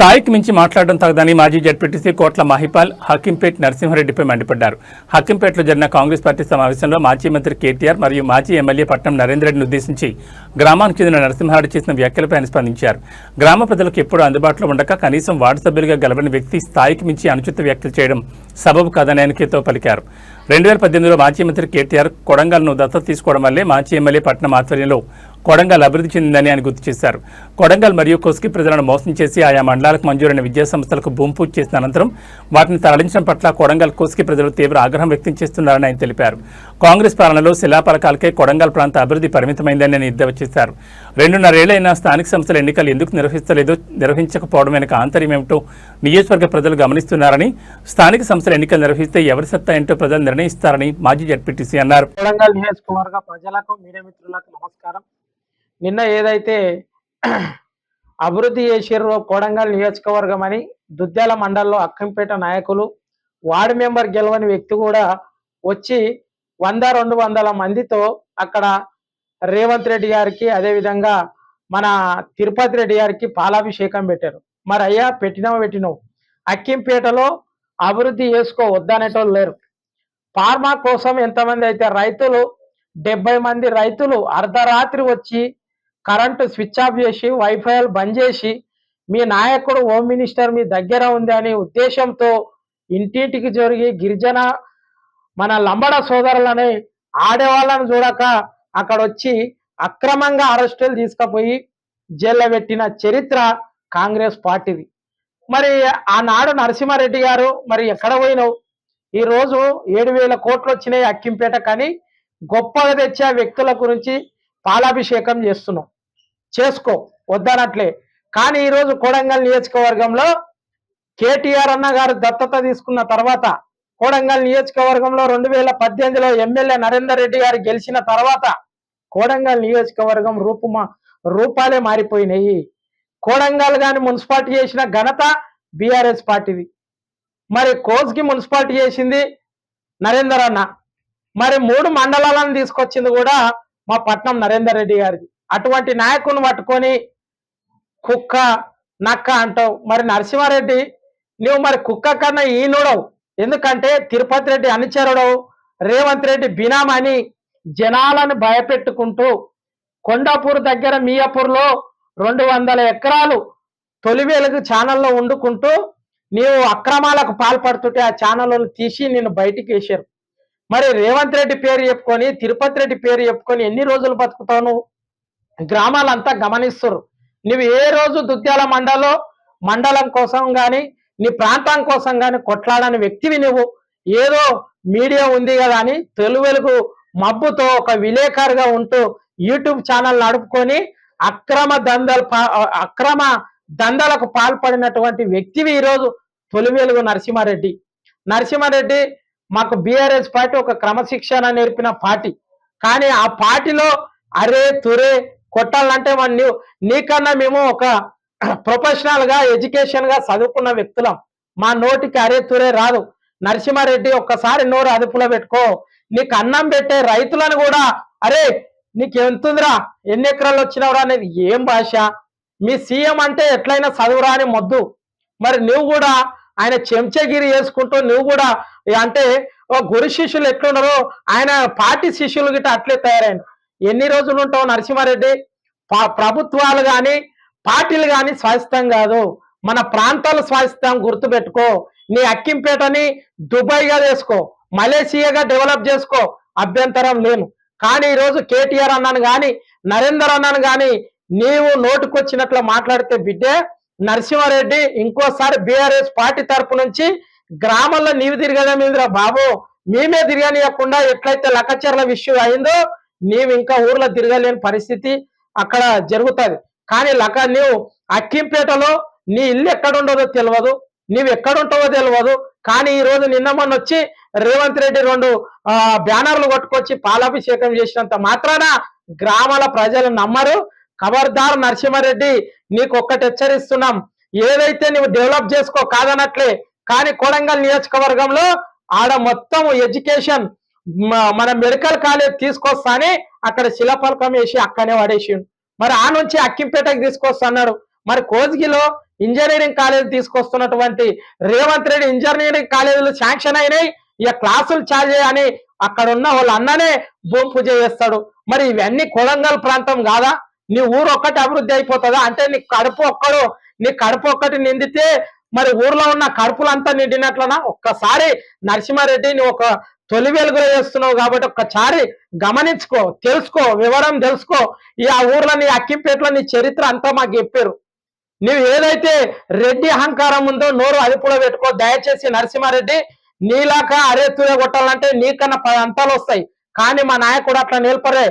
స్థాయికి మించి మాట్లాడడం తగదని మాజీ జడ్పీటీసీ కోట్ల మహిపాల్ హకీంపేట్ నరసింహారెడ్డిపై మండిపడ్డారు. హకీంపేటలో జరిగిన కాంగ్రెస్ పార్టీ సమావేశంలో మాజీ మంత్రి కేటీఆర్ మరియు మాజీ ఎమ్మెల్యే పట్నం నరేందర్ రెడ్డిని ఉద్దేశించి గ్రామానికి చెందిన నరసింహారెడ్డి చేసిన వ్యాఖ్యలపై ఆయన స్పందించారు. గ్రామ ప్రజలకు ఎప్పుడూ అందుబాటులో ఉండక కనీసం వార్డు సభ్యులుగా గెలవని వ్యక్తి స్థాయికి మించి అనుచిత వ్యాఖ్యలు చేయడం సబబు కాదని ఆయన హితో పలికారు. 2018లో మాజీ మంత్రి కేటీఆర్ కొడంగల్ను దత్తత తీసుకోవడం వల్లే మాజీ ఎమ్మెల్యే పట్నం ఆధ్వర్యంలో కొడంగల్ అభివృద్ధి చెందిందని ఆయన గుర్తు చేశారు. కొడంగల్ మరియు కొస్కి ప్రజలను మోసం చేసి ఆయా మండలాలకు మంజూరైన విద్యా సంస్థలకు భూమి పూజ చేసిన అనంతరం వాటిని తరలించడం పట్ల కొడంగల్ కొస్కి ప్రజలు తీవ్ర ఆగ్రహం వ్యక్తం చేస్తున్నారని ఆయన తెలిపారు. కాంగ్రెస్ పాలనలో శిలాపలకాలకే కొడంగల్ ప్రాంత అభివృద్ధి పరిమితమైందని ఆయన ఎద్దేవా చేశారు. 2.5 ఏళ్లైనా స్థానిక సంస్థల ఎన్నికలు ఎందుకు నిర్వహించకపోవడం వెనుక ఆంతర్యమేమిటో నియోజకవర్గ ప్రజలు గమనిస్తున్నారని, స్థానిక సంస్థల ఎన్నికలు నిర్వహిస్తే ఎవరి సత్తా ఏంటో ప్రజలు నిర్ణయిస్తారని మాజీ జడ్పీటీసీ అన్నారు. కొడంగల్ నియోజకవర్గ ప్రజలకు, మీడియా మిత్రులకు నమస్కారం. నిన్న ఏదైతే అభివృద్ధి చేసిర్రో కొడంగల్ నియోజకవర్గం అని దుద్యాల మండలంలో అక్కంపేట నాయకులు, వార్డు మెంబర్ గెలవని వ్యక్తి కూడా వచ్చి 100-200 మందితో అక్కడ రేవంత్ రెడ్డి గారికి, అదేవిధంగా మన తిరుపతి రెడ్డి గారికి పాలాభిషేకం పెట్టారు. మరి అయ్యా పెట్టినావు అక్కింపేటలో అభివృద్ధి చేసుకో వద్దనేటోళ్ళు లేరు. ఫార్మా కోసం ఎంతమంది అయితే రైతులు 70 మంది రైతులు అర్ధరాత్రి వచ్చి కరెంటు స్విచ్ ఆఫ్ చేసి వైఫైలు బంద్ చేసి మీ నాయకుడు హోమ్ మినిస్టర్ మీ దగ్గర ఉంది అనే ఉద్దేశంతో ఇంటింటికి జరిగి గిరిజన మన లంబడ సోదరులని ఆడేవాళ్ళని చూడక అక్కడ వచ్చి అక్రమంగా అరెస్టులు తీసుకుపోయి జైల్లో పెట్టిన చరిత్ర కాంగ్రెస్ పార్టీది. మరి ఆనాడు నరసింహారెడ్డి గారు మరి ఎక్కడ పోయినావు? ఈరోజు 7,000 కోట్లు వచ్చినాయి అక్కింపేట, కానీ గొప్పగా తెచ్చే వ్యక్తుల గురించి పాలాభిషేకం చేస్తున్నాం. చేసుకో వద్దనట్లే. కానీ ఈరోజు కొడంగల్ నియోజకవర్గంలో కేటీఆర్ అన్న గారు దత్తత తీసుకున్న తర్వాత, కొడంగల్ నియోజకవర్గంలో 2018లో ఎమ్మెల్యే నరేందర్ రెడ్డి గారు గెలిచిన తర్వాత కొడంగల్ నియోజకవర్గం రూపాలే మారిపోయినాయి. కొడంగల్ గాని మున్సిపాలిటీ చేసిన ఘనత బీఆర్ఎస్ పార్టీది. మరి కోస్కి మున్సిపాలిటీ చేసింది నరేందర్ అన్న. మరి 3 మండలాలను తీసుకొచ్చింది కూడా మా పట్నం నరేందర్ రెడ్డి గారిది. అటువంటి నాయకుని పట్టుకొని కుక్క నక్క అంటావు. మరి నరసింహారెడ్డి నువ్వు మరి కుక్క కన్నా ఈనుడవు. ఎందుకంటే తిరుపతి రెడ్డి అనుచరుడవు, రేవంత్ రెడ్డి బినామని జనాలను భయపెట్టుకుంటూ కొండాపూర్ దగ్గర మియాపూర్లో 200 ఎకరాలు తొలి వెలుగు ఛానల్లో వండుకుంటూ నీవు అక్రమాలకు పాల్పడుతుంటే ఆ ఛానళ్ళను తీసి నిన్ను బయటికి వేశారు. మరి రేవంత్ రెడ్డి పేరు చెప్పుకొని, తిరుపతి రెడ్డి పేరు చెప్పుకొని ఎన్ని రోజులు బతుకుతావు? నువ్వు గ్రామాలంతా గమనిస్తారు. నువ్వు ఏ రోజు దుద్యాల మండలం కోసం కానీ నీ ప్రాంతం కోసం కానీ కొట్లాడని వ్యక్తివి నువ్వు. ఏదో మీడియా ఉంది కదా అని తెలుగు మబ్బుతో ఒక విలేకరుగా ఉంటూ యూట్యూబ్ ఛానల్ నడుపుకొని అక్రమ దందాలకు పాల్పడినటువంటి వ్యక్తివి ఈరోజు తొలి వెలుగు నరసింహారెడ్డి మాకు బీఆర్ఎస్ పార్టీ ఒక క్రమశిక్షణ నేర్పిన పార్టీ. కానీ ఆ పార్టీలో అరే తురే కొట్టాలంటే నీకన్నా మేము ఒక ప్రొఫెషనల్ గా ఎడ్యుకేషన్ గా చదువుకున్న వ్యక్తులం. మా నోటికి అరే తురే రాదు. నరసింహారెడ్డి ఒక్కసారి నోరు అదుపులో పెట్టుకో. నీకు అన్నం పెట్టే రైతులను కూడా అరే నీకు ఎంతుందిరా, ఎన్ని ఎకరాలు వచ్చినవరా అనేది ఏం భాష? మీ సీఎం అంటే ఎట్లయినా చదువురా అని మొద్దు. మరి నువ్వు కూడా ఆయన చెంచగిరి చేసుకుంటూ నువ్వు కూడా అంటే గురు శిష్యులు ఎట్లున్నారో ఆయన పార్టీ శిష్యులు గిట్ట అట్లే తయారైన. ఎన్ని రోజులు ఉంటావు నరసింహారెడ్డి? ప్రభుత్వాలు కానీ పార్టీలు కానీ స్వాస్థ్యం కాదు, మన ప్రాంతాలు స్వాస్థ్యం. గుర్తుపెట్టుకో. నీ అక్కింపేటని దుబాయ్గా చేసుకో, మలేషియాగా డెవలప్ చేసుకో, అభ్యంతరం లేను. కానీ ఈరోజు కేటీఆర్ అన్నాను కానీ నరేందర్ అన్నాను కానీ నీవు నోటుకొచ్చినట్లు మాట్లాడితే బిడ్డే నరసింహారెడ్డి ఇంకోసారి బీఆర్ఎస్ పార్టీ తరపు నుంచి గ్రామంలో నీవు తిరగదా బాబు, మేమే తిరగనియకుండా ఎట్లయితే లక్కచెర్ల విషయం అయిందో నీవు ఇంకా ఊర్లో తిరగలేని పరిస్థితి అక్కడ జరుగుతుంది. కానీ నీవు అక్కింపేటలో నీ ఇల్లు ఎక్కడుండదో తెలియదు, నీవు ఎక్కడుంటావో తెలియదు. కానీ ఈ రోజు నిన్న మొన్న వచ్చి రేవంత్ రెడ్డి 2 బ్యానర్లు కొట్టుకొచ్చి పాలాభిషేకం చేసినంత మాత్రాన గ్రామాల ప్రజలు నమ్మరు. ఖబర్దార్ నరసింహారెడ్డి, నీకు ఒక్కటి హెచ్చరిస్తున్నాం. ఏదైతే నువ్వు డెవలప్ చేసుకో కాదనట్లే, కానీ కొడంగల్ నియోజకవర్గంలో ఆడ మొత్తం ఎడ్యుకేషన్ మన మెడికల్ కాలేజ్ తీసుకొస్తానే అక్కడ శిలాఫలకం వేసి అక్కనే పడేసిండు. మరి ఆ నుంచి అక్కింపేటకి తీసుకొస్తున్నాడు. మరి కోజ్గిలో ఇంజనీరింగ్ కాలేజ్ తీసుకొస్తున్నటువంటి రేవంత్ రెడ్డి ఇంజనీరింగ్ కాలేజీలు శాంక్షన్ అయినాయి, ఇక క్లాసులు చార్జ్ అని అక్కడ ఉన్న వాళ్ళ అన్ననే భూమి పూజ చేస్తాడు. మరి ఇవన్నీ కొడంగల్ ప్రాంతం కాదా? నీ ఊరు ఒక్కటి అభివృద్ధి అయిపోతుందా? అంటే నీ కడుపు ఒక్కటి నిండితే మరి ఊర్లో ఉన్న కడుపులంతా నిండినట్లనా? ఒక్కసారి నరసింహారెడ్డి నువ్వు ఒక తొలి వెలుగులో చేస్తున్నావు కాబట్టి ఒక్కసారి గమనించుకో, తెలుసుకో, వివరం తెలుసుకో. ఆ ఊర్లో నీ అక్కింపేటలో నీ చరిత్ర అంతా మాకు చెప్పారు. నువ్వు ఏదైతే రెడ్డి అహంకారం ఉందో నోరు అదుపులో పెట్టుకో దయచేసి నరసింహారెడ్డి. నీలాక అరే తూయ కొట్టాలంటే నీకన్నా 10 అంతాలు వస్తాయి, కానీ మా నాయకుడు అట్లా నిలపరే.